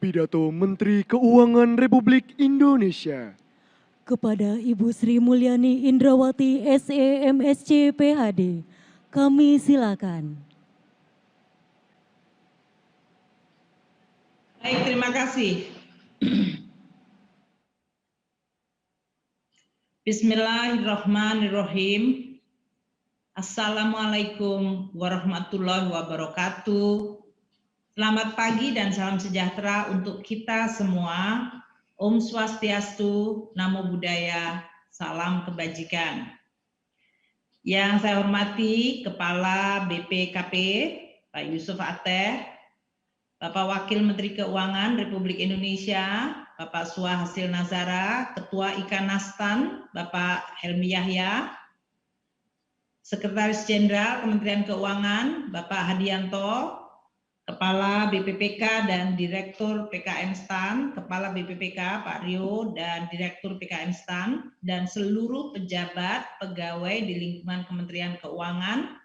Pidato Menteri Keuangan Republik Indonesia. Kepada Ibu Sri Mulyani Indrawati SEMSC PhD, kami silakan. Baik, terima kasih. Bismillahirrahmanirrahim. Assalamualaikum warahmatullahi wabarakatuh. Selamat pagi dan salam sejahtera untuk kita semua. Om Swastiastu, Namo Buddhaya, salam kebajikan. Yang saya hormati Kepala BPKP, Pak Yusuf Ateh, Bapak Wakil Menteri Keuangan Republik Indonesia, Bapak Suha Hasil Nazara, Ketua Ikanastan, Bapak Helmi Yahya, Sekretaris Jenderal Kementerian Keuangan, Bapak Hadianto, Kepala BPPK dan Direktur PKN STAN, Kepala BPPK Pak Rio dan Direktur PKN STAN, dan seluruh pejabat pegawai di lingkungan Kementerian Keuangan,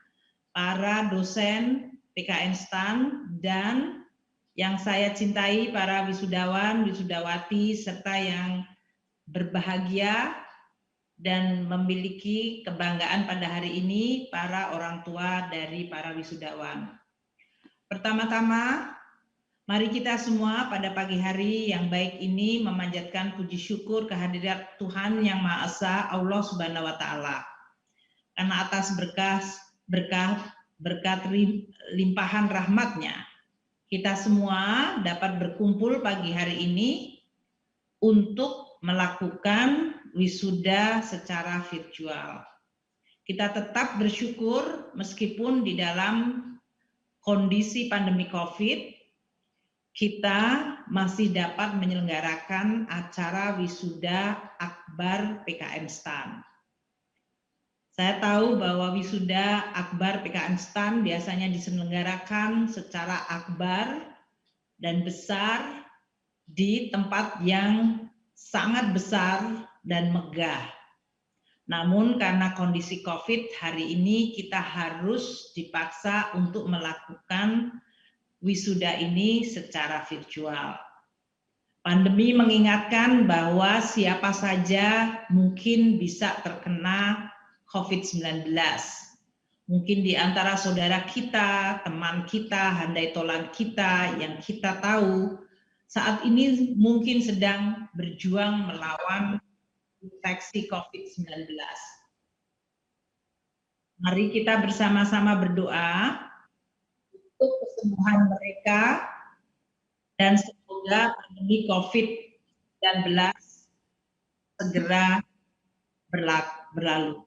para dosen PKN STAN, dan yang saya cintai para wisudawan, wisudawati, serta yang berbahagia dan memiliki kebanggaan pada hari ini, para orang tua dari para wisudawan. Pertama-tama, mari kita semua pada pagi hari yang baik ini memanjatkan puji syukur kehadirat Tuhan Yang Maha Esa, Allah Subhanahu wa Ta'ala. Karena atas berkat limpahan rahmat-Nya, kita semua dapat berkumpul pagi hari ini untuk melakukan wisuda secara virtual. Kita tetap bersyukur meskipun di dalam kondisi pandemi COVID, kita masih dapat menyelenggarakan acara wisuda akbar PKN STAN. Saya tahu bahwa wisuda akbar PKN STAN biasanya diselenggarakan secara akbar dan besar di tempat yang sangat besar dan megah. Namun karena kondisi COVID hari ini kita harus dipaksa untuk melakukan wisuda ini secara virtual. Pandemi mengingatkan bahwa siapa saja mungkin bisa terkena COVID-19. Mungkin di antara saudara kita, teman kita, handai tolan kita yang kita tahu saat ini mungkin sedang berjuang melawan infeksi COVID-19. Mari kita bersama-sama berdoa untuk kesembuhan mereka dan semoga pandemi COVID-19 segera berlalu.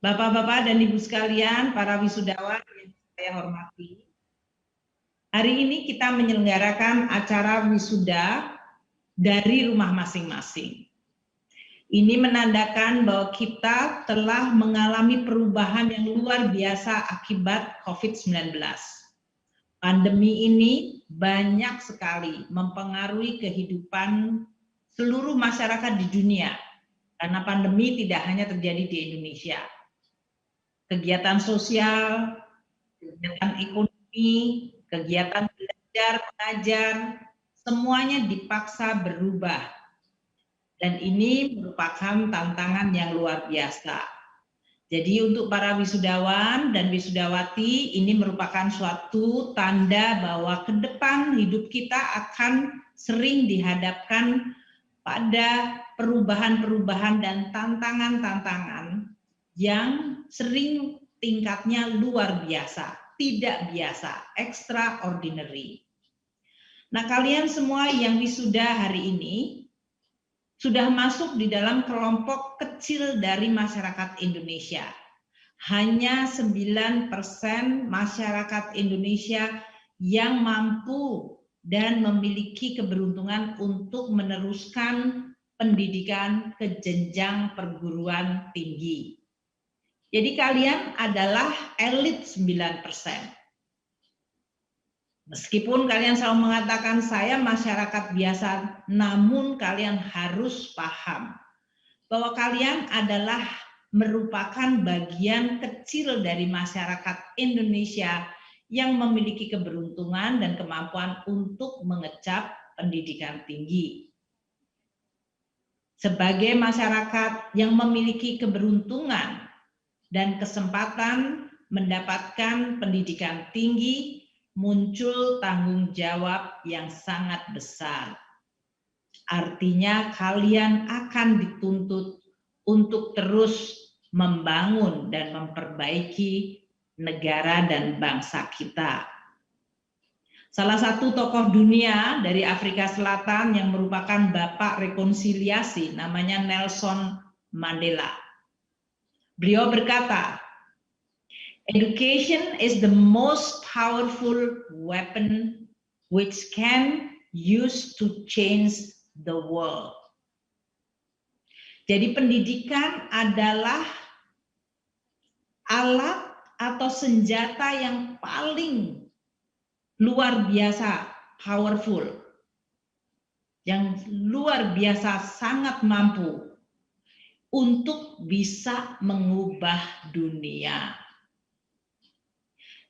Bapak-bapak dan Ibu sekalian, para wisudawan yang saya hormati, hari ini kita menyelenggarakan acara wisuda dari rumah masing-masing. Ini menandakan bahwa kita telah mengalami perubahan yang luar biasa akibat COVID-19. Pandemi ini banyak sekali mempengaruhi kehidupan seluruh masyarakat di dunia, karena pandemi tidak hanya terjadi di Indonesia. Kegiatan sosial, kegiatan ekonomi, kegiatan belajar, mengajar, semuanya dipaksa berubah. Dan ini merupakan tantangan yang luar biasa. Jadi untuk para wisudawan dan wisudawati, ini merupakan suatu tanda bahwa ke depan hidup kita akan sering dihadapkan pada perubahan-perubahan dan tantangan-tantangan yang sering tingkatnya luar biasa, tidak biasa, extraordinary. Nah, kalian semua yang wisuda hari ini sudah masuk di dalam kelompok kecil dari masyarakat Indonesia. Hanya 9% masyarakat Indonesia yang mampu dan memiliki keberuntungan untuk meneruskan pendidikan ke jenjang perguruan tinggi. Jadi kalian adalah elit 9%. Meskipun kalian selalu mengatakan saya masyarakat biasa, namun kalian harus paham bahwa kalian adalah merupakan bagian kecil dari masyarakat Indonesia yang memiliki keberuntungan dan kemampuan untuk mengecap pendidikan tinggi. Sebagai masyarakat yang memiliki keberuntungan dan kesempatan mendapatkan pendidikan tinggi, muncul tanggung jawab yang sangat besar. Artinya kalian akan dituntut untuk terus membangun dan memperbaiki negara dan bangsa kita. Salah satu tokoh dunia dari Afrika Selatan yang merupakan bapak rekonsiliasi namanya Nelson Mandela. Beliau berkata, "Education is the most powerful weapon which can use to change the world." Jadi pendidikan adalah alat atau senjata yang paling luar biasa powerful, yang luar biasa sangat mampu untuk bisa mengubah dunia.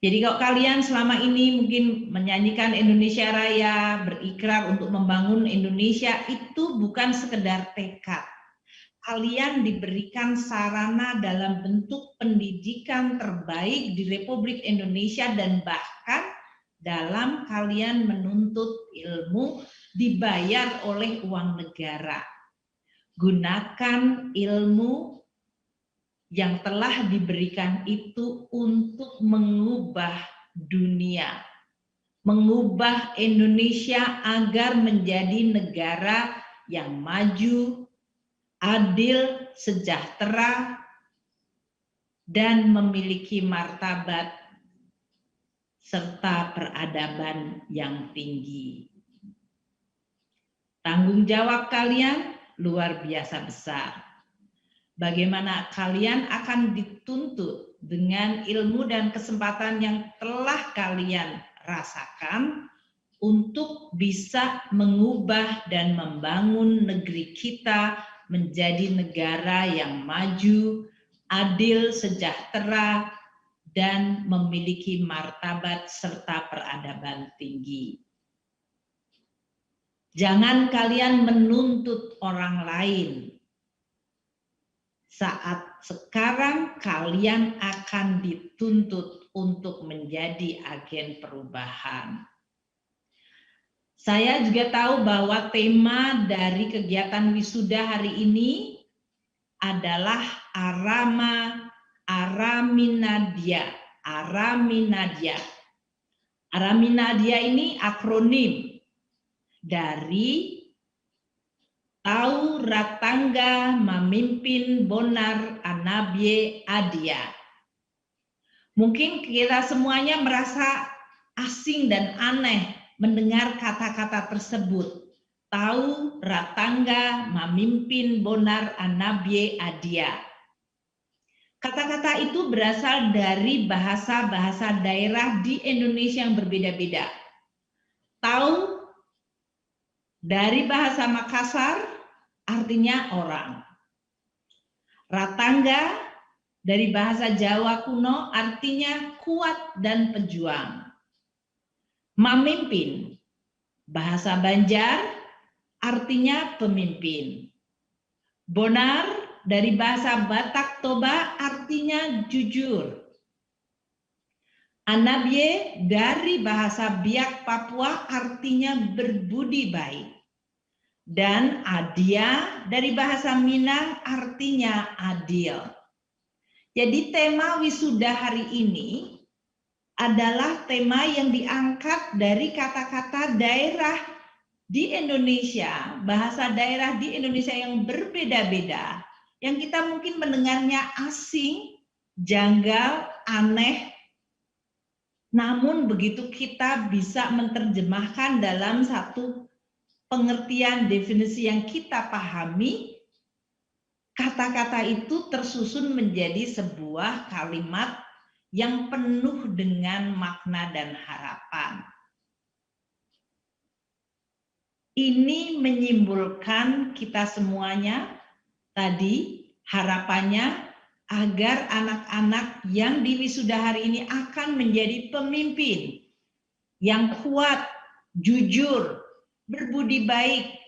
Jadi kalau kalian selama ini mungkin menyanyikan Indonesia Raya, berikrar untuk membangun Indonesia, itu bukan sekedar tekad. Kalian diberikan sarana dalam bentuk pendidikan terbaik di Republik Indonesia dan bahkan dalam kalian menuntut ilmu dibayar oleh uang negara. Gunakan ilmu yang telah diberikan itu untuk mengubah dunia, mengubah Indonesia agar menjadi negara yang maju, adil, sejahtera, dan memiliki martabat serta peradaban yang tinggi. Tanggung jawab kalian luar biasa besar. Bagaimana kalian akan dituntut dengan ilmu dan kesempatan yang telah kalian rasakan untuk bisa mengubah dan membangun negeri kita menjadi negara yang maju, adil, sejahtera, dan memiliki martabat serta peradaban tinggi. Jangan kalian menuntut orang lain. Saat sekarang kalian akan dituntut untuk menjadi agen perubahan. Saya juga tahu bahwa tema dari kegiatan wisuda hari ini adalah Araminadia. Araminadia ini akronim dari Tau Ratangga Mamimpin Bonar Anabye Adia. Mungkin kita semuanya merasa asing dan aneh mendengar kata-kata tersebut. Tau Ratangga Mamimpin Bonar Anabye Adia. Kata-kata itu berasal dari bahasa-bahasa daerah di Indonesia yang berbeda-beda. Tau dari bahasa Makassar artinya orang. Ratangga dari bahasa Jawa kuno artinya kuat dan pejuang. Mamimpin, bahasa Banjar artinya pemimpin. Bonar dari bahasa Batak Toba artinya jujur. Anabye dari bahasa Biak Papua artinya berbudi baik. Dan Adia dari bahasa Minang artinya adil. Jadi tema wisuda hari ini adalah tema yang diangkat dari kata-kata daerah di Indonesia, bahasa daerah di Indonesia yang berbeda-beda, yang kita mungkin mendengarnya asing, janggal, aneh, namun begitu kita bisa menerjemahkan dalam satu pengertian definisi yang kita pahami, kata-kata itu tersusun menjadi sebuah kalimat yang penuh dengan makna dan harapan. Ini menyimpulkan kita semuanya tadi harapannya agar anak-anak yang diwisuda hari ini akan menjadi pemimpin yang kuat, jujur, berbudi baik,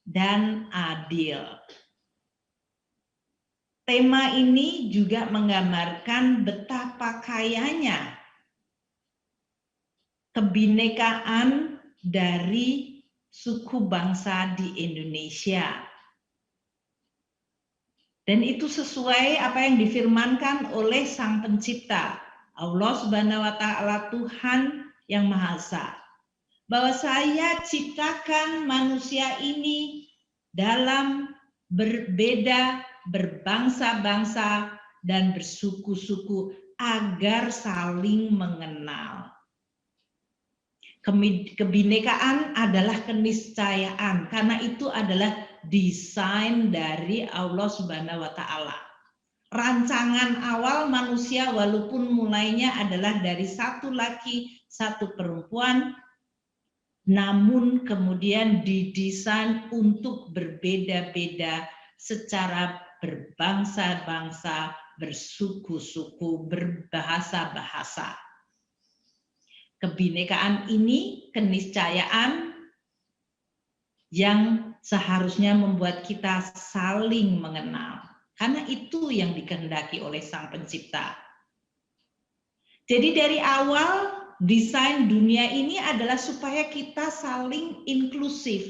dan adil. Tema ini juga menggambarkan betapa kayanya kebinekaan dari suku bangsa di Indonesia. Dan itu sesuai apa yang difirmankan oleh Sang Pencipta, Allah Subhanahu wa Ta'ala, Tuhan yang Maha Esa, bahwa Saya ciptakan manusia ini dalam berbeda, berbangsa-bangsa dan bersuku-suku agar saling mengenal. Kebinekaan adalah keniscayaan, karena itu adalah desain dari Allah Subhanahu wa Ta'ala. Rancangan awal manusia walaupun mulainya adalah dari satu laki, satu perempuan, namun kemudian didesain untuk berbeda-beda secara berbangsa-bangsa, bersuku-suku, berbahasa-bahasa. Kebinekaan ini keniscayaan yang seharusnya membuat kita saling mengenal. Karena itu yang dikehendaki oleh Sang Pencipta. Jadi dari awal desain dunia ini adalah supaya kita saling inklusif.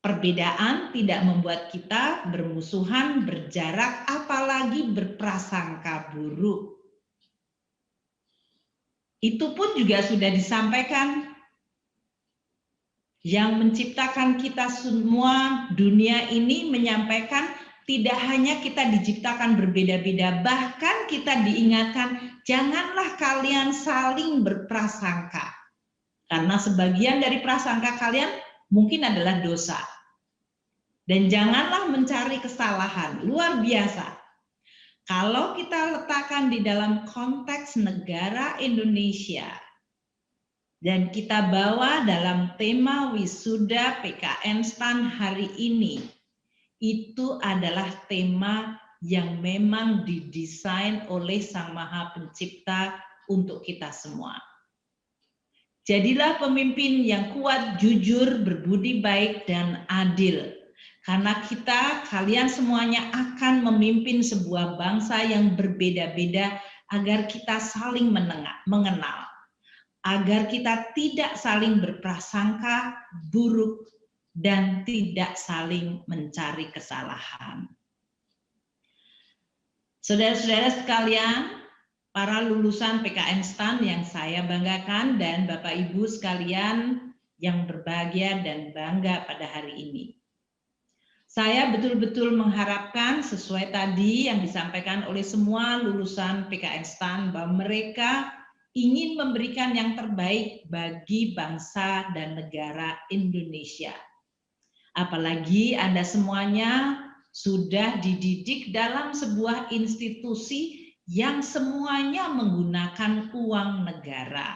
Perbedaan tidak membuat kita bermusuhan, berjarak, apalagi berprasangka buruk. Itu pun juga sudah disampaikan. Yang menciptakan kita semua, dunia ini menyampaikan tidak hanya kita diciptakan berbeda-beda, bahkan kita diingatkan janganlah kalian saling berprasangka. Karena sebagian dari prasangka kalian mungkin adalah dosa. Dan janganlah mencari kesalahan, luar biasa. Kalau kita letakkan di dalam konteks negara Indonesia dan kita bawa dalam tema wisuda PKN STAN hari ini, itu adalah tema yang memang didesain oleh Sang Maha Pencipta untuk kita semua. Jadilah pemimpin yang kuat, jujur, berbudi baik, dan adil. Karena kalian semuanya akan memimpin sebuah bangsa yang berbeda-beda agar kita saling mengenal. Agar kita tidak saling berprasangka buruk dan tidak saling mencari kesalahan. Saudara-saudara sekalian, para lulusan PKN STAN yang saya banggakan dan Bapak Ibu sekalian yang berbahagia dan bangga pada hari ini. Saya betul-betul mengharapkan sesuai tadi yang disampaikan oleh semua lulusan PKN STAN bahwa mereka ingin memberikan yang terbaik bagi bangsa dan negara Indonesia. Apalagi Anda semuanya sudah dididik dalam sebuah institusi yang semuanya menggunakan uang negara.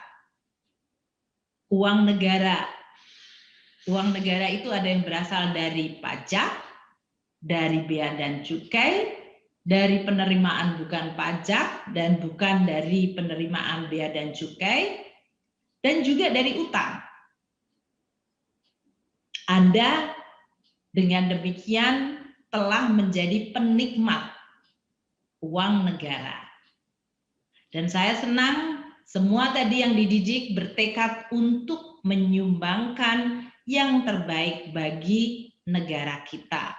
Uang negara itu ada yang berasal dari pajak, dari bea dan cukai, dari penerimaan bukan pajak dan bukan dari penerimaan bea dan cukai, dan juga dari utang. Anda dengan demikian telah menjadi penikmat uang negara. Dan saya senang semua tadi yang dididik bertekad untuk menyumbangkan yang terbaik bagi negara kita.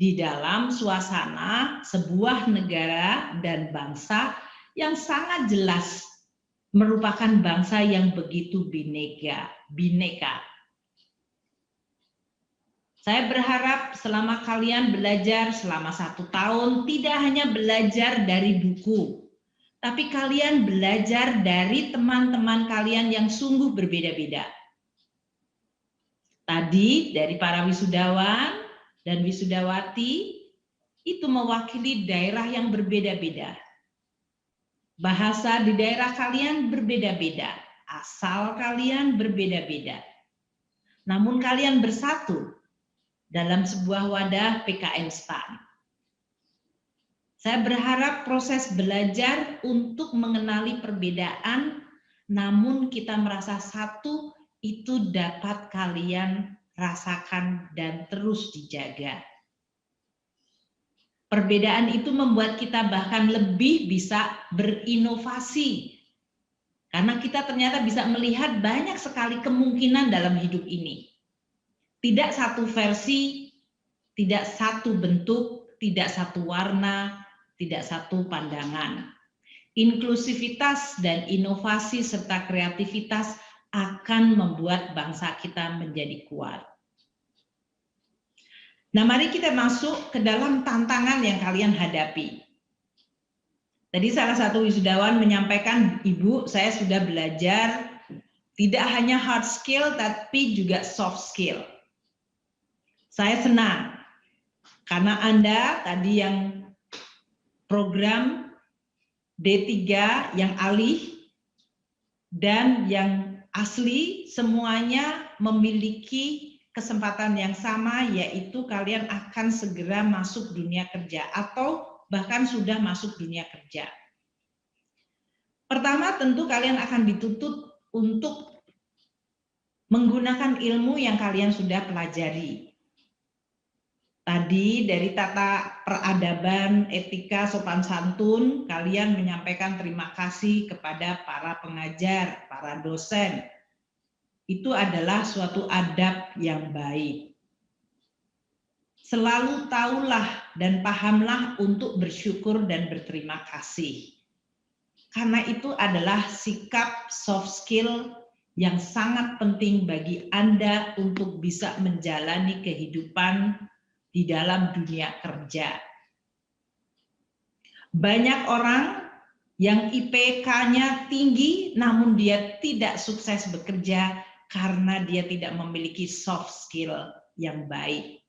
Di dalam suasana sebuah negara dan bangsa yang sangat jelas merupakan bangsa yang begitu bineka. Saya berharap selama kalian belajar selama 1 tahun, tidak hanya belajar dari buku, tapi kalian belajar dari teman-teman kalian yang sungguh berbeda-beda. Tadi dari para wisudawan dan wisudawati itu mewakili daerah yang berbeda-beda. Bahasa di daerah kalian berbeda-beda, asal kalian berbeda-beda. Namun kalian bersatu dalam sebuah wadah PKN STAN. Saya berharap proses belajar untuk mengenali perbedaan, namun kita merasa satu, itu dapat kalian rasakan dan terus dijaga. Perbedaan itu membuat kita bahkan lebih bisa berinovasi. Karena kita ternyata bisa melihat banyak sekali kemungkinan dalam hidup ini. Tidak satu versi, tidak satu bentuk, tidak satu warna, tidak satu pandangan. Inklusivitas dan inovasi serta kreativitas akan membuat bangsa kita menjadi kuat. Nah, mari kita masuk ke dalam tantangan yang kalian hadapi. Tadi salah satu wisudawan menyampaikan, Ibu, saya sudah belajar tidak hanya hard skill, tapi juga soft skill. Saya senang, karena Anda tadi yang program D3 yang alih dan yang asli semuanya memiliki kesempatan yang sama, yaitu kalian akan segera masuk dunia kerja atau bahkan sudah masuk dunia kerja. Pertama, tentu kalian akan dituntut untuk menggunakan ilmu yang kalian sudah pelajari. Tadi dari tata peradaban, etika, sopan santun, kalian menyampaikan terima kasih kepada para pengajar, para dosen. Itu adalah suatu adab yang baik. Selalu tahulah dan pahamlah untuk bersyukur dan berterima kasih. Karena itu adalah sikap soft skill yang sangat penting bagi Anda untuk bisa menjalani kehidupan di dalam dunia kerja. Banyak orang yang IPK-nya tinggi namun dia tidak sukses bekerja karena dia tidak memiliki soft skill yang baik.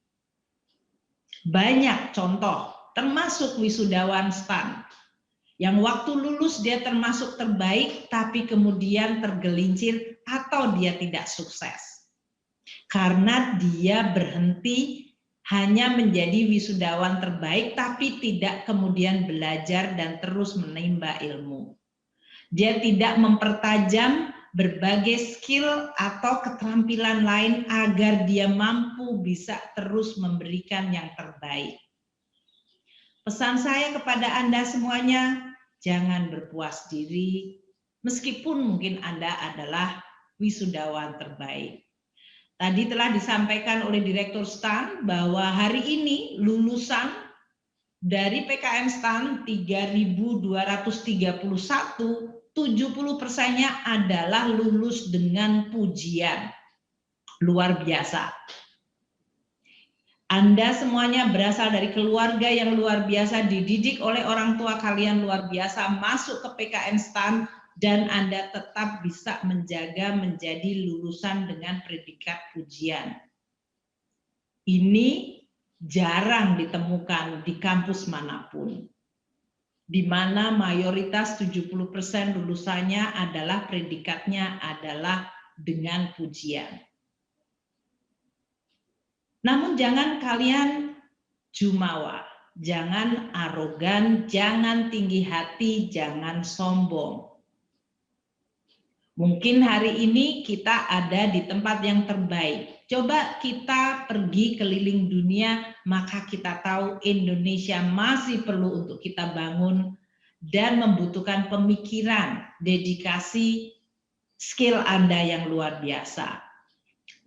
Banyak contoh, termasuk wisudawan STAN, yang waktu lulus dia termasuk terbaik tapi kemudian tergelincir atau dia tidak sukses. Karena dia berhenti hanya menjadi wisudawan terbaik tapi tidak kemudian belajar dan terus menimba ilmu. Dia tidak mempertajam berbagai skill atau keterampilan lain agar dia mampu bisa terus memberikan yang terbaik. Pesan saya kepada Anda semuanya, jangan berpuas diri meskipun mungkin Anda adalah wisudawan terbaik. Tadi telah disampaikan oleh Direktur STAN bahwa hari ini lulusan dari PKM STAN 3.231, 70%-nya adalah lulus dengan pujian. Luar biasa. Anda semuanya berasal dari keluarga yang luar biasa, dididik oleh orang tua kalian luar biasa, masuk ke PKM STAN, dan Anda tetap bisa menjaga menjadi lulusan dengan predikat pujian. Ini jarang ditemukan di kampus manapun, di mana mayoritas 70% lulusannya adalah predikatnya adalah dengan pujian. Namun jangan kalian jumawa, jangan arogan, jangan tinggi hati, jangan sombong. Mungkin hari ini kita ada di tempat yang terbaik. Coba kita pergi keliling dunia, maka kita tahu Indonesia masih perlu untuk kita bangun dan membutuhkan pemikiran, dedikasi, skill Anda yang luar biasa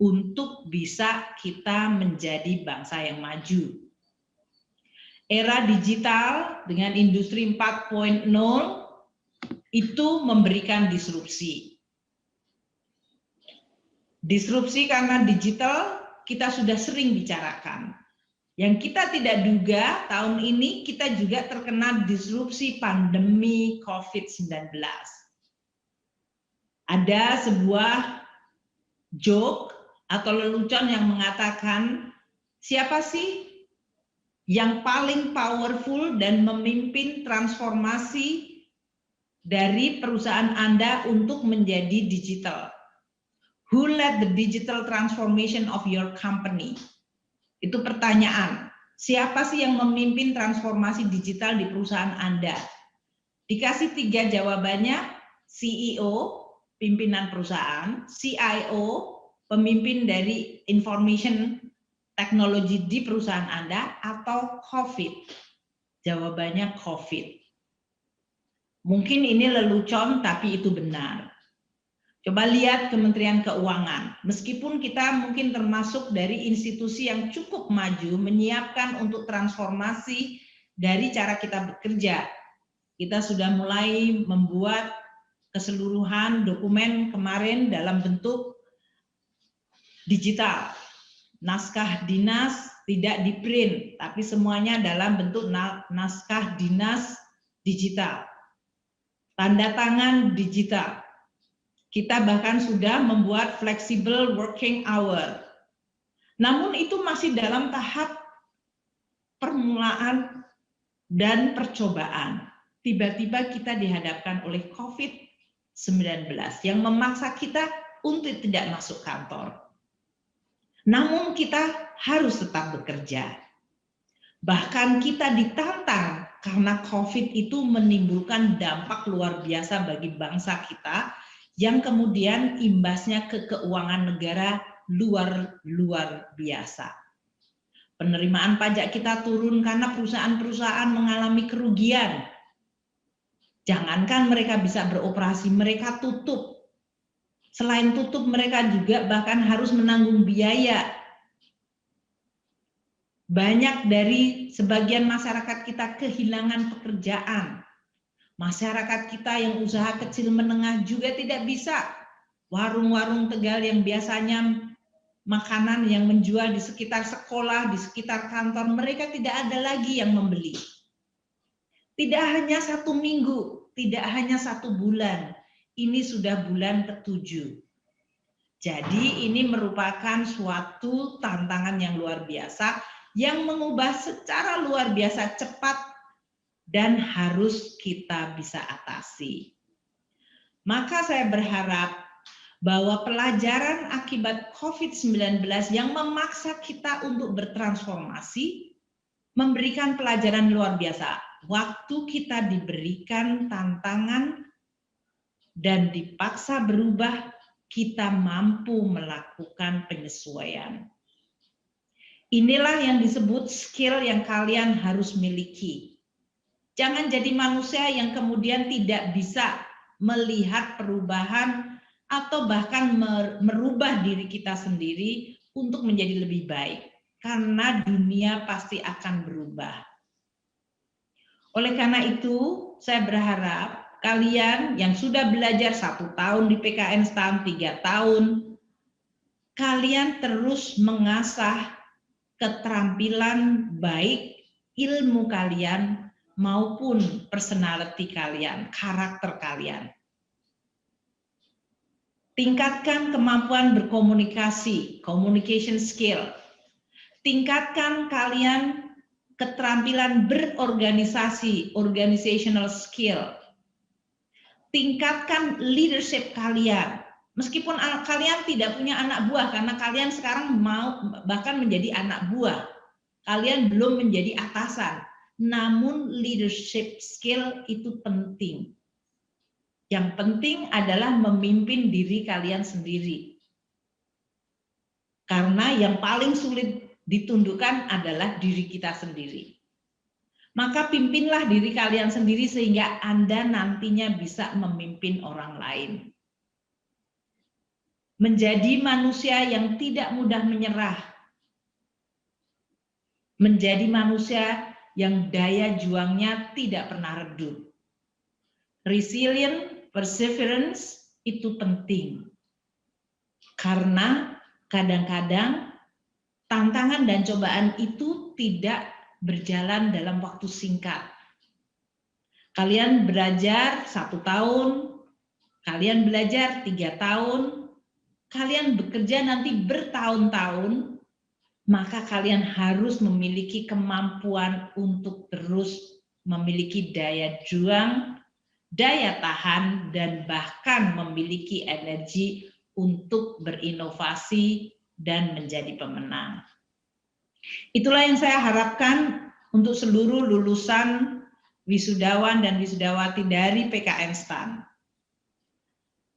untuk bisa kita menjadi bangsa yang maju. Era digital dengan industri 4.0 itu memberikan disrupsi. Disrupsi karena digital kita sudah sering bicarakan. Yang kita tidak duga tahun ini kita juga terkena disrupsi pandemi COVID-19. Ada sebuah joke atau lelucon yang mengatakan, siapa sih yang paling powerful dan memimpin transformasi dari perusahaan Anda untuk menjadi digital? Who led the digital transformation of your company? Itu pertanyaan. Siapa sih yang memimpin transformasi digital di perusahaan Anda? Dikasih 3 jawabannya, CEO, pimpinan perusahaan, CIO, pemimpin dari information technology di perusahaan Anda, atau COVID. Jawabannya COVID. Mungkin ini lelucon, tapi itu benar. Coba lihat Kementerian Keuangan. Meskipun kita mungkin termasuk dari institusi yang cukup maju menyiapkan untuk transformasi dari cara kita bekerja. Kita sudah mulai membuat keseluruhan dokumen kemarin dalam bentuk digital. Naskah dinas tidak di-print, tapi semuanya dalam bentuk naskah dinas digital. Tanda tangan digital. Kita bahkan sudah membuat flexible working hour. Namun itu masih dalam tahap permulaan dan percobaan. Tiba-tiba kita dihadapkan oleh COVID-19 yang memaksa kita untuk tidak masuk kantor. Namun kita harus tetap bekerja. Bahkan kita ditantang karena COVID itu menimbulkan dampak luar biasa bagi bangsa kita, yang kemudian imbasnya ke keuangan negara luar biasa. Penerimaan pajak kita turun karena perusahaan-perusahaan mengalami kerugian. Jangankan mereka bisa beroperasi, mereka tutup. Selain tutup, mereka juga bahkan harus menanggung biaya. Banyak dari sebagian masyarakat kita kehilangan pekerjaan. Masyarakat kita yang usaha kecil menengah juga tidak bisa. Warung-warung Tegal yang biasanya makanan yang menjual di sekitar sekolah, di sekitar kantor, mereka tidak ada lagi yang membeli. Tidak hanya 1 minggu, tidak hanya 1 bulan, ini sudah bulan ke-7. Jadi ini merupakan suatu tantangan yang luar biasa, yang mengubah secara luar biasa cepat dan harus kita bisa atasi. Maka saya berharap bahwa pelajaran akibat COVID-19 yang memaksa kita untuk bertransformasi memberikan pelajaran luar biasa. Waktu kita diberikan tantangan dan dipaksa berubah, kita mampu melakukan penyesuaian. Inilah yang disebut skill yang kalian harus miliki. Jangan jadi manusia yang kemudian tidak bisa melihat perubahan atau bahkan merubah diri kita sendiri untuk menjadi lebih baik. Karena dunia pasti akan berubah. Oleh karena itu, saya berharap kalian yang sudah belajar 1 tahun di PKN STAN, 3 tahun, kalian terus mengasah keterampilan baik ilmu kalian maupun personality kalian, karakter kalian. Tingkatkan kemampuan berkomunikasi, communication skill. Tingkatkan kalian keterampilan berorganisasi, organizational skill. Tingkatkan leadership kalian. Meskipun kalian tidak punya anak buah, karena kalian sekarang mau bahkan menjadi anak buah. Kalian belum menjadi atasan. Namun leadership skill itu penting. Yang penting adalah memimpin diri kalian sendiri. Karena yang paling sulit ditundukkan adalah diri kita sendiri. Maka pimpinlah diri kalian sendiri sehingga Anda nantinya bisa memimpin orang lain. Menjadi manusia yang tidak mudah menyerah. Menjadi manusia yang daya juangnya tidak pernah redup. Resilient, perseverance itu penting. Karena kadang-kadang tantangan dan cobaan itu tidak berjalan dalam waktu singkat. Kalian belajar 1 tahun, kalian belajar 3 tahun, kalian bekerja nanti bertahun-tahun, maka kalian harus memiliki kemampuan untuk terus memiliki daya juang, daya tahan, dan bahkan memiliki energi untuk berinovasi dan menjadi pemenang. Itulah yang saya harapkan untuk seluruh lulusan wisudawan dan wisudawati dari PKN STAN.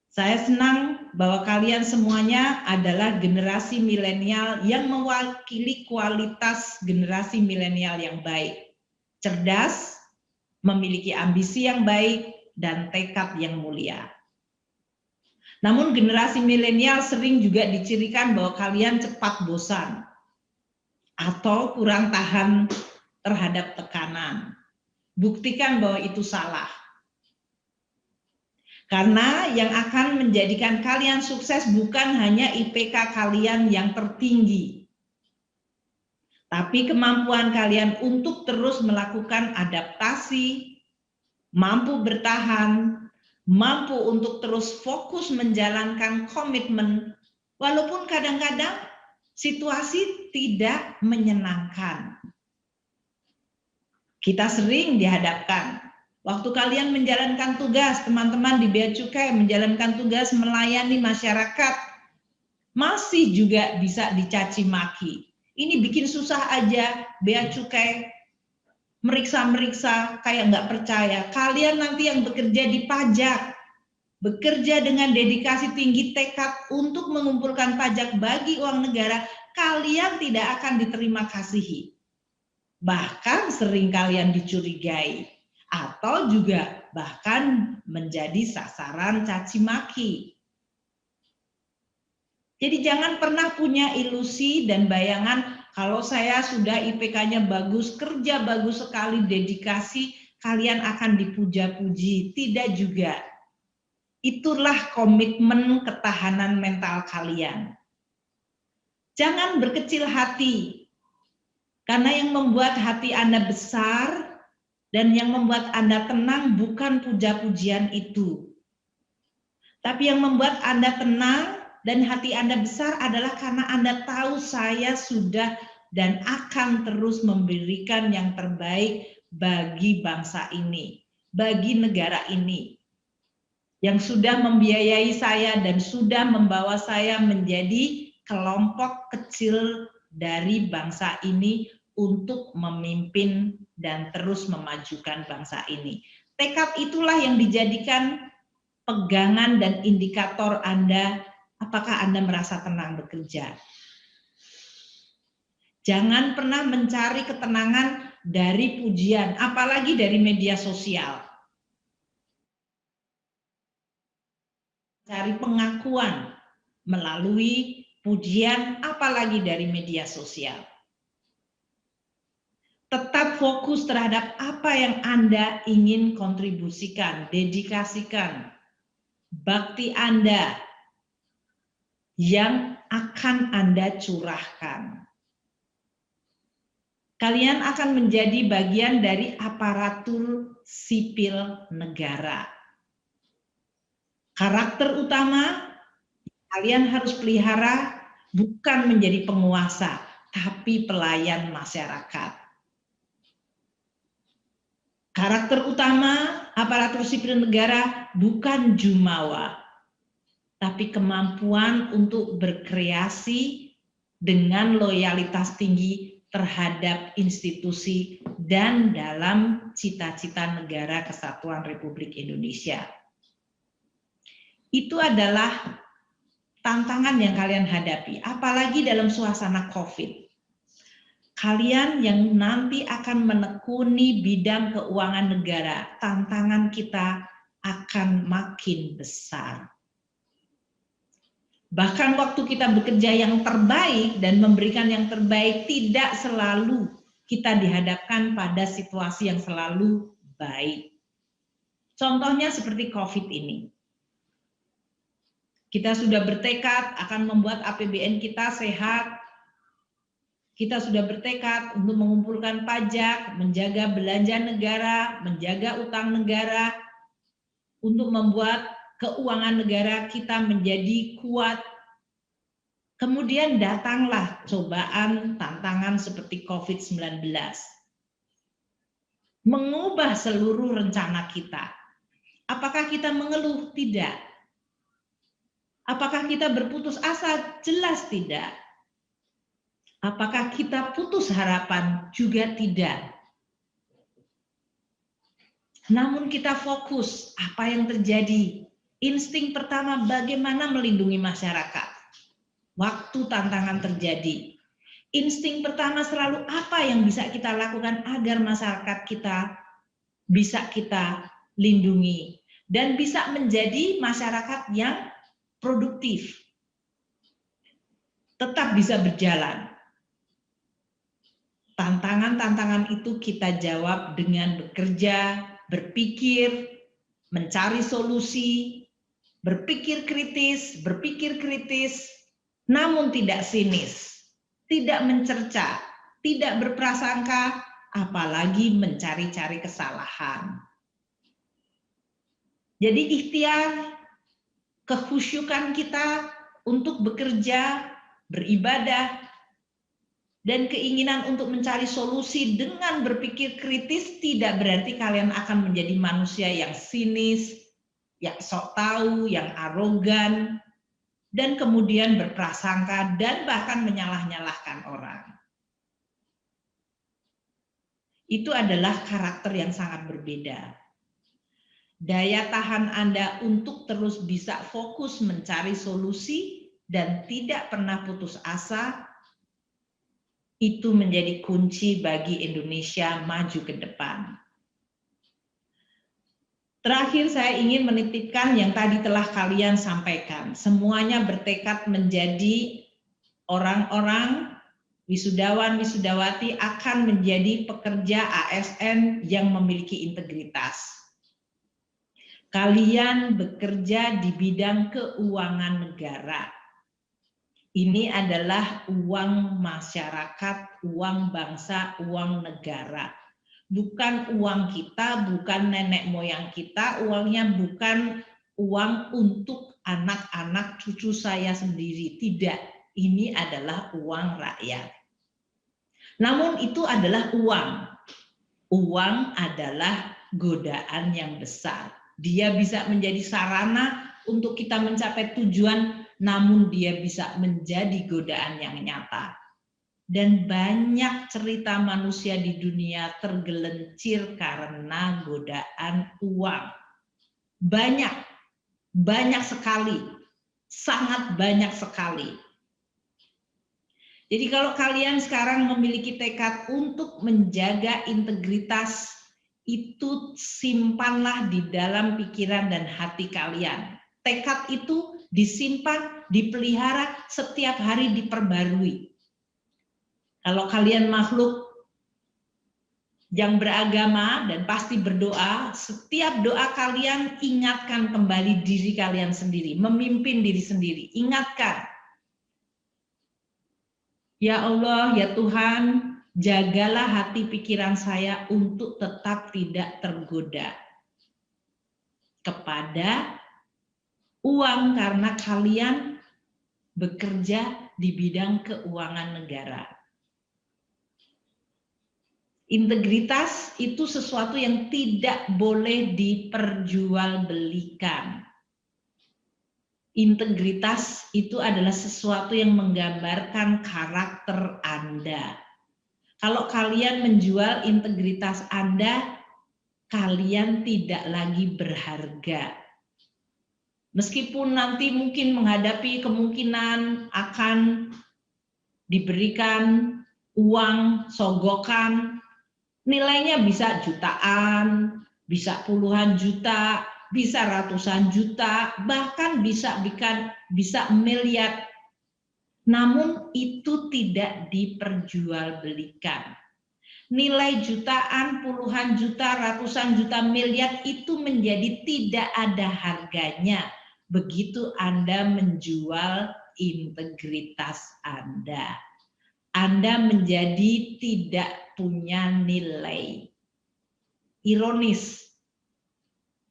Saya senang bahwa kalian semuanya adalah generasi milenial yang mewakili kualitas generasi milenial yang baik, cerdas, memiliki ambisi yang baik, dan tekad yang mulia. Namun generasi milenial sering juga dicirikan bahwa kalian cepat bosan atau kurang tahan terhadap tekanan. Buktikan bahwa itu salah. Karena yang akan menjadikan kalian sukses bukan hanya IPK kalian yang tertinggi, tapi kemampuan kalian untuk terus melakukan adaptasi, mampu bertahan, mampu untuk terus fokus menjalankan komitmen, walaupun kadang-kadang situasi tidak menyenangkan. Kita sering dihadapkan. Waktu kalian menjalankan tugas, teman-teman di Bea Cukai menjalankan tugas melayani masyarakat, masih juga bisa dicaci maki. Ini bikin susah aja, Bea Cukai meriksa-meriksa kayak nggak percaya. Kalian nanti yang bekerja di pajak, bekerja dengan dedikasi tinggi tekad untuk mengumpulkan pajak bagi uang negara, kalian tidak akan diterima kasihi. Bahkan sering kalian dicurigai. Atau juga bahkan menjadi sasaran caci maki. Jadi jangan pernah punya ilusi dan bayangan kalau saya sudah IPK-nya bagus, kerja bagus sekali, dedikasi, kalian akan dipuja-puji. Tidak juga. Itulah komitmen ketahanan mental kalian. Jangan berkecil hati, karena yang membuat hati Anda besar dan yang membuat Anda tenang bukan puja-pujian itu. Tapi yang membuat Anda tenang dan hati Anda besar adalah karena Anda tahu saya sudah dan akan terus memberikan yang terbaik bagi bangsa ini, bagi negara ini. Yang sudah membiayai saya dan sudah membawa saya menjadi kelompok kecil dari bangsa ini untuk memimpin dan terus memajukan bangsa ini. Tekad itulah yang dijadikan pegangan dan indikator Anda, apakah Anda merasa tenang bekerja. Jangan pernah mencari ketenangan dari pujian, apalagi dari media sosial. Cari pengakuan melalui pujian, apalagi dari media sosial. Tetap fokus terhadap apa yang Anda ingin kontribusikan, dedikasikan, bakti Anda yang akan Anda curahkan. Kalian akan menjadi bagian dari aparatur sipil negara. Karakter utama kalian harus pelihara bukan menjadi penguasa, tapi pelayan masyarakat. Karakter utama aparatur sipil negara bukan jumawa, tapi kemampuan untuk berkreasi dengan loyalitas tinggi terhadap institusi dan dalam cita-cita negara kesatuan Republik Indonesia. Itu adalah tantangan yang kalian hadapi, apalagi dalam suasana COVID. Kalian yang nanti akan menekuni bidang keuangan negara, tantangan kita akan makin besar. Bahkan waktu kita bekerja yang terbaik dan memberikan yang terbaik, tidak selalu kita dihadapkan pada situasi yang selalu baik. Contohnya seperti COVID ini. Kita sudah bertekad akan membuat APBN kita sehat. Kita sudah bertekad untuk mengumpulkan pajak, menjaga belanja negara, menjaga utang negara, untuk membuat keuangan negara kita menjadi kuat. Kemudian datanglah cobaan, tantangan seperti COVID-19. Mengubah seluruh rencana kita. Apakah kita mengeluh? Tidak. Apakah kita berputus asa? Jelas tidak. Apakah kita putus harapan? Juga tidak. Namun kita fokus apa yang terjadi. Insting pertama, bagaimana melindungi masyarakat waktu tantangan terjadi. Insting pertama selalu apa yang bisa kita lakukan agar masyarakat kita bisa kita lindungi dan bisa menjadi masyarakat yang produktif, tetap bisa berjalan. Tantangan-tantangan itu kita jawab dengan bekerja, berpikir, mencari solusi, berpikir kritis, namun tidak sinis, tidak mencerca, tidak berprasangka, apalagi mencari-cari kesalahan. Jadi ikhtiar, kekhusyukan kita untuk bekerja, beribadah, dan keinginan untuk mencari solusi dengan berpikir kritis tidak berarti kalian akan menjadi manusia yang sinis, yang sok tahu, yang arogan, dan kemudian berprasangka dan bahkan menyalah-nyalahkan orang. Itu adalah karakter yang sangat berbeda. Daya tahan Anda untuk terus bisa fokus mencari solusi dan tidak pernah putus asa, itu menjadi kunci bagi Indonesia maju ke depan. Terakhir saya ingin menitipkan yang tadi telah kalian sampaikan. Semuanya bertekad menjadi orang-orang wisudawan-wisudawati akan menjadi pekerja ASN yang memiliki integritas. Kalian bekerja di bidang keuangan negara. Ini adalah uang masyarakat, uang bangsa, uang negara. Bukan uang kita, bukan nenek moyang kita, uangnya bukan uang untuk anak-anak cucu saya sendiri. Tidak, ini adalah uang rakyat. Namun itu adalah uang. Uang adalah godaan yang besar. Dia bisa menjadi sarana untuk kita mencapai tujuan, namun dia bisa menjadi godaan yang nyata. Dan banyak cerita manusia di dunia tergelincir karena godaan uang. Banyak sekali, sangat banyak sekali. Jadi kalau kalian sekarang memiliki tekad untuk menjaga integritas, itu simpanlah di dalam pikiran dan hati kalian. Tekad itu disimpan, dipelihara, setiap hari diperbarui. Kalau kalian makhluk yang beragama dan pasti berdoa, setiap doa kalian ingatkan kembali diri kalian sendiri, memimpin diri sendiri. Ingatkan, ya Allah, ya Tuhan, jagalah hati pikiran saya untuk tetap tidak tergoda kepada uang karena kalian bekerja di bidang keuangan negara. Integritas itu sesuatu yang tidak boleh diperjualbelikan. Integritas itu adalah sesuatu yang menggambarkan karakter Anda. Kalau kalian menjual integritas Anda, kalian tidak lagi berharga. Meskipun nanti mungkin menghadapi kemungkinan akan diberikan uang sogokan, nilainya bisa jutaan, bisa puluhan juta, bisa ratusan juta, bahkan bisa miliar. Namun itu tidak diperjualbelikan. Nilai jutaan, puluhan juta, ratusan juta, miliar itu menjadi tidak ada harganya. Begitu Anda menjual integritas Anda. Anda menjadi tidak punya nilai. Ironis,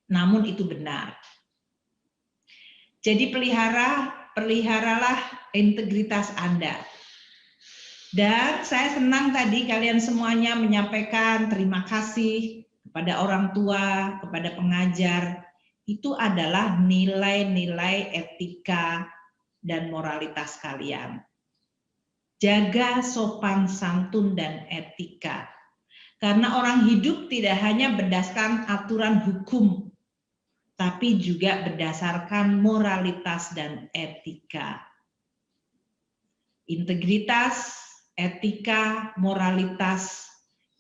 namun itu benar. Jadi peliharalah integritas Anda. Dan saya senang tadi kalian semuanya menyampaikan terima kasih kepada orang tua, kepada pengajar. Itu adalah nilai-nilai etika dan moralitas kalian. Jaga sopan santun dan etika. Karena orang hidup tidak hanya berdasarkan aturan hukum, tapi juga berdasarkan moralitas dan etika. Integritas, etika, moralitas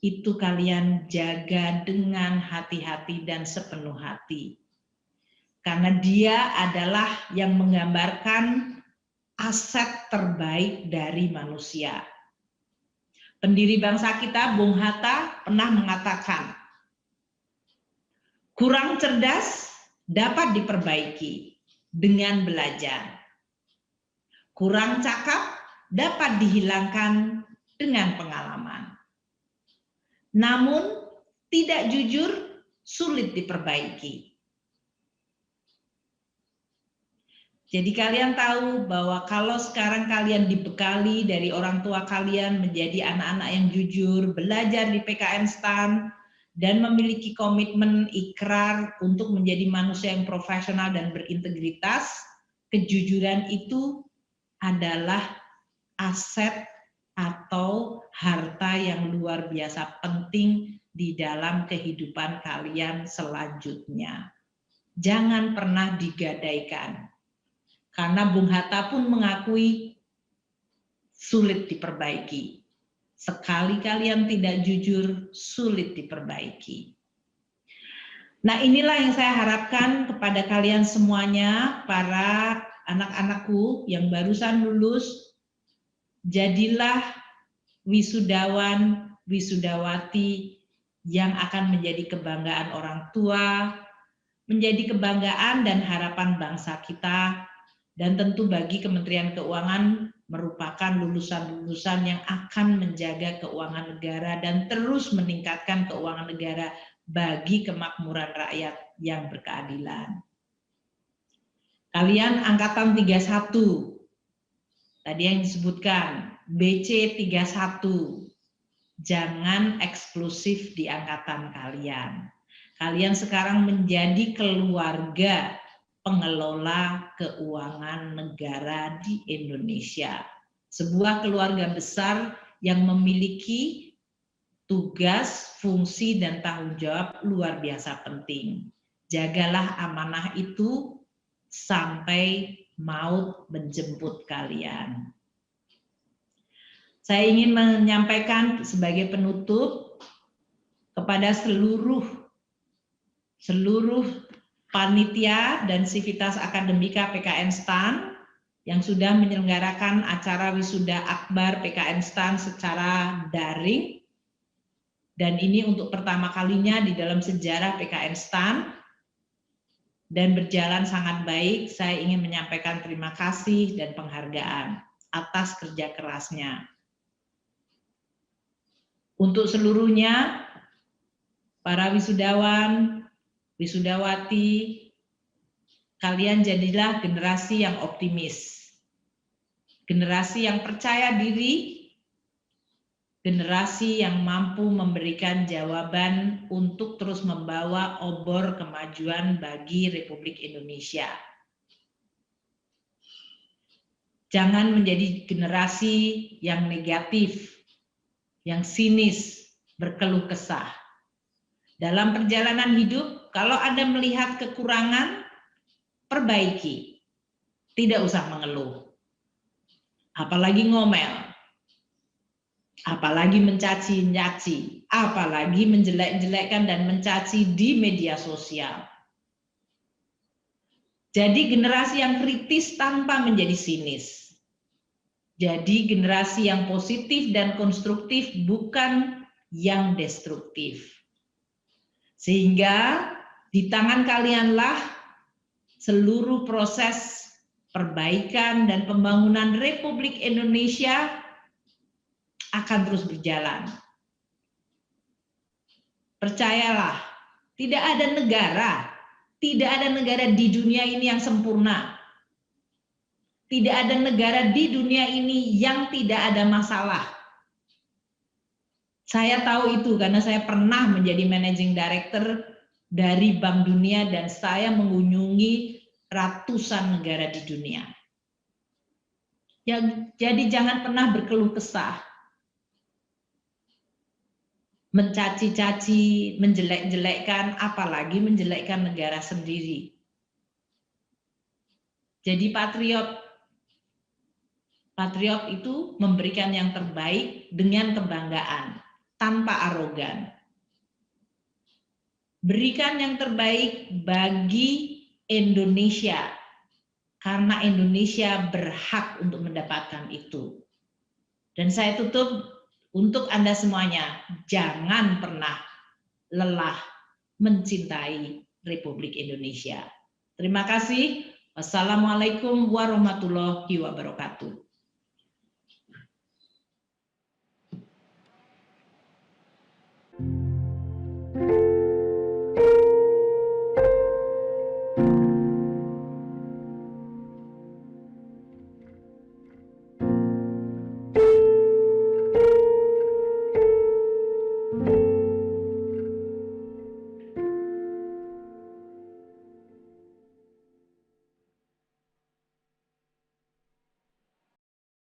itu kalian jaga dengan hati-hati dan sepenuh hati. Karena dia adalah yang menggambarkan aset terbaik dari manusia. Pendiri bangsa kita, Bung Hatta, pernah mengatakan, kurang cerdas dapat diperbaiki dengan belajar. Kurang cakap dapat dihilangkan dengan pengalaman. Namun, tidak jujur sulit diperbaiki. Jadi kalian tahu bahwa kalau sekarang kalian dibekali dari orang tua kalian menjadi anak-anak yang jujur, belajar di PKN STAN, dan memiliki komitmen ikrar untuk menjadi manusia yang profesional dan berintegritas, kejujuran itu adalah aset atau harta yang luar biasa penting di dalam kehidupan kalian selanjutnya. Jangan pernah digadaikan. Karena Bung Hatta pun mengakui sulit diperbaiki. Sekali kalian tidak jujur, sulit diperbaiki. Nah, inilah yang saya harapkan kepada kalian semuanya, para anak-anakku yang barusan lulus. Jadilah wisudawan, wisudawati yang akan menjadi kebanggaan orang tua, menjadi kebanggaan dan harapan bangsa kita. Dan tentu bagi Kementerian Keuangan merupakan lulusan-lulusan yang akan menjaga keuangan negara dan terus meningkatkan keuangan negara bagi kemakmuran rakyat yang berkeadilan. Kalian angkatan 31, tadi yang disebutkan, BC 31, jangan eksklusif di angkatan kalian. Kalian sekarang menjadi keluarga pengelola keuangan negara di Indonesia. Sebuah keluarga besar yang memiliki tugas, fungsi, dan tanggung jawab luar biasa penting. Jagalah amanah itu sampai maut menjemput kalian. Saya ingin menyampaikan sebagai penutup kepada seluruh panitia dan sivitas akademika PKN STAN yang sudah menyelenggarakan acara wisuda akbar PKN STAN secara daring, dan ini untuk pertama kalinya di dalam sejarah PKN STAN dan berjalan sangat baik. Saya ingin menyampaikan terima kasih dan penghargaan atas kerja kerasnya. Untuk seluruhnya, para wisudawan, wisudawati, kalian jadilah generasi yang optimis, generasi yang percaya diri, generasi yang mampu memberikan jawaban untuk terus membawa obor kemajuan bagi Republik Indonesia. Jangan menjadi generasi yang negatif, yang sinis, berkeluh kesah. Dalam perjalanan hidup, kalau Anda melihat kekurangan, perbaiki. Tidak usah mengeluh. Apalagi ngomel. Apalagi mencaci-nyaci. Apalagi menjelek-jelekkan dan mencaci di media sosial. Jadi generasi yang kritis tanpa menjadi sinis. Jadi generasi yang positif dan konstruktif, bukan yang destruktif. Sehingga di tangan kalianlah seluruh proses perbaikan dan pembangunan Republik Indonesia akan terus berjalan. Percayalah, tidak ada negara di dunia ini yang sempurna. Tidak ada negara di dunia ini yang tidak ada masalah. Saya tahu itu karena saya pernah menjadi managing director dari Bank Dunia dan saya mengunjungi ratusan negara di dunia. Ya, jadi jangan pernah berkeluh kesah, mencaci-caci, menjelek-jelekkan, apalagi menjelekkan negara sendiri. Jadi patriot itu memberikan yang terbaik dengan kebanggaan, tanpa arogan. Berikan yang terbaik bagi Indonesia, karena Indonesia berhak untuk mendapatkan itu. Dan saya tutup untuk Anda semuanya, jangan pernah lelah mencintai Republik Indonesia. Terima kasih. Wassalamualaikum warahmatullahi wabarakatuh.